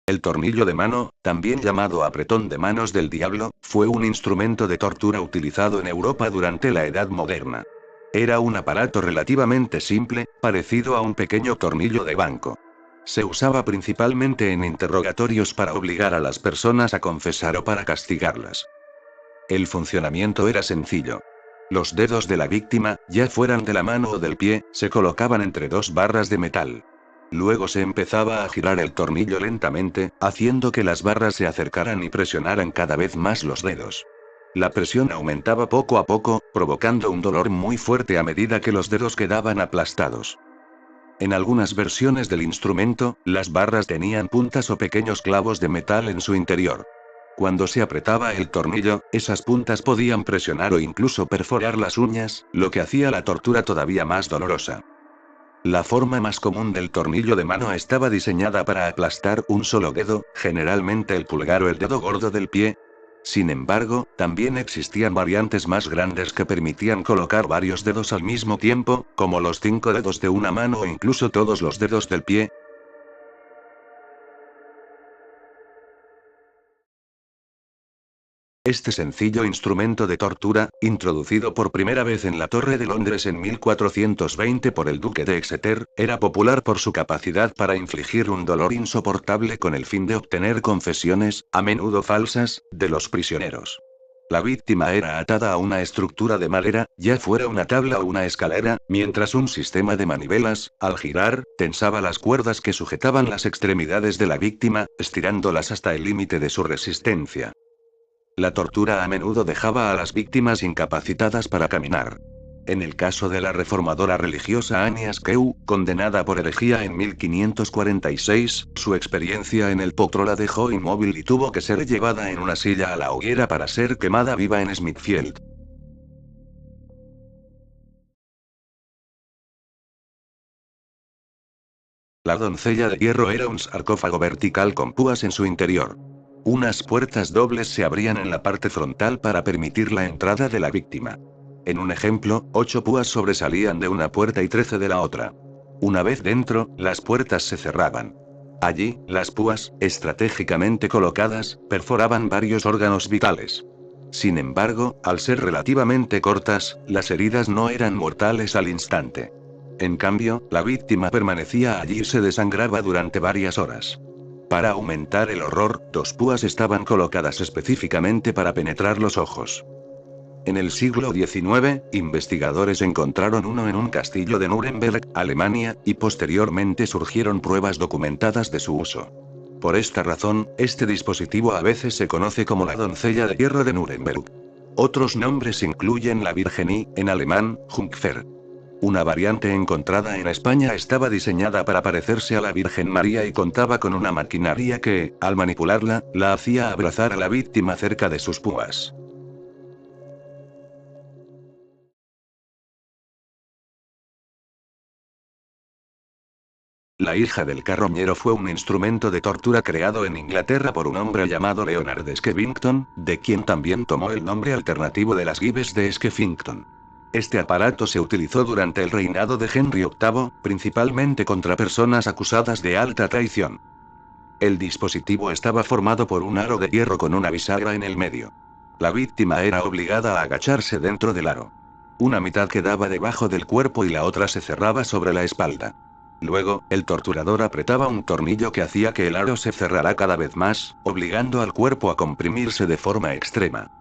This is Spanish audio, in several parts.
El tornillo de mano, también llamado apretón de manos del diablo, fue un instrumento de tortura utilizado en Europa durante la Edad Moderna. Era un aparato relativamente simple, parecido a un pequeño tornillo de banco. Se usaba principalmente en interrogatorios para obligar a las personas a confesar o para castigarlas. El funcionamiento era sencillo. Los dedos de la víctima, ya fueran de la mano o del pie, se colocaban entre dos barras de metal. Luego se empezaba a girar el tornillo lentamente, haciendo que las barras se acercaran y presionaran cada vez más los dedos. La presión aumentaba poco a poco, provocando un dolor muy fuerte a medida que los dedos quedaban aplastados. En algunas versiones del instrumento, las barras tenían puntas o pequeños clavos de metal en su interior. Cuando se apretaba el tornillo, esas puntas podían presionar o incluso perforar las uñas, lo que hacía la tortura todavía más dolorosa. La forma más común del tornillo de mano estaba diseñada para aplastar un solo dedo, generalmente el pulgar o el dedo gordo del pie. Sin embargo, también existían variantes más grandes que permitían colocar varios dedos al mismo tiempo, como los 5 dedos de una mano o incluso todos los dedos del pie. Este sencillo instrumento de tortura, introducido por primera vez en la Torre de Londres en 1420 por el Duque de Exeter, era popular por su capacidad para infligir un dolor insoportable con el fin de obtener confesiones, a menudo falsas, de los prisioneros. La víctima era atada a una estructura de madera, ya fuera una tabla o una escalera, mientras un sistema de manivelas, al girar, tensaba las cuerdas que sujetaban las extremidades de la víctima, estirándolas hasta el límite de su resistencia. La tortura a menudo dejaba a las víctimas incapacitadas para caminar. En el caso de la reformadora religiosa Anne Askew, condenada por herejía en 1546, su experiencia en el potro la dejó inmóvil y tuvo que ser llevada en una silla a la hoguera para ser quemada viva en Smithfield. La doncella de hierro era un sarcófago vertical con púas en su interior. Unas puertas dobles se abrían en la parte frontal para permitir la entrada de la víctima. En un ejemplo, 8 púas sobresalían de una puerta y 13 de la otra. Una vez dentro, las puertas se cerraban. Allí, las púas, estratégicamente colocadas, perforaban varios órganos vitales. Sin embargo, al ser relativamente cortas, las heridas no eran mortales al instante. En cambio, la víctima permanecía allí y se desangraba durante varias horas. Para aumentar el horror, 2 púas estaban colocadas específicamente para penetrar los ojos. En el siglo XIX, investigadores encontraron uno en un castillo de Nuremberg, Alemania, y posteriormente surgieron pruebas documentadas de su uso. Por esta razón, este dispositivo a veces se conoce como la doncella de hierro de Nuremberg. Otros nombres incluyen la Virgen y, en alemán, Jungfer. Una variante encontrada en España estaba diseñada para parecerse a la Virgen María y contaba con una maquinaria que, al manipularla, la hacía abrazar a la víctima cerca de sus púas. La hija del carroñero fue un instrumento de tortura creado en Inglaterra por un hombre llamado Leonard Skeffington, de quien también tomó el nombre alternativo de las Gibes de Skeffington. Este aparato se utilizó durante el reinado de Henry VIII, principalmente contra personas acusadas de alta traición. El dispositivo estaba formado por un aro de hierro con una bisagra en el medio. La víctima era obligada a agacharse dentro del aro. Una mitad quedaba debajo del cuerpo y la otra se cerraba sobre la espalda. Luego, el torturador apretaba un tornillo que hacía que el aro se cerrara cada vez más, obligando al cuerpo a comprimirse de forma extrema.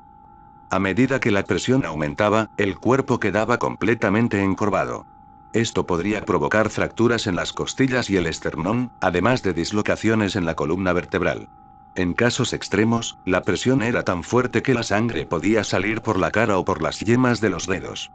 A medida que la presión aumentaba, el cuerpo quedaba completamente encorvado. Esto podría provocar fracturas en las costillas y el esternón, además de dislocaciones en la columna vertebral. En casos extremos, la presión era tan fuerte que la sangre podía salir por la cara o por las yemas de los dedos.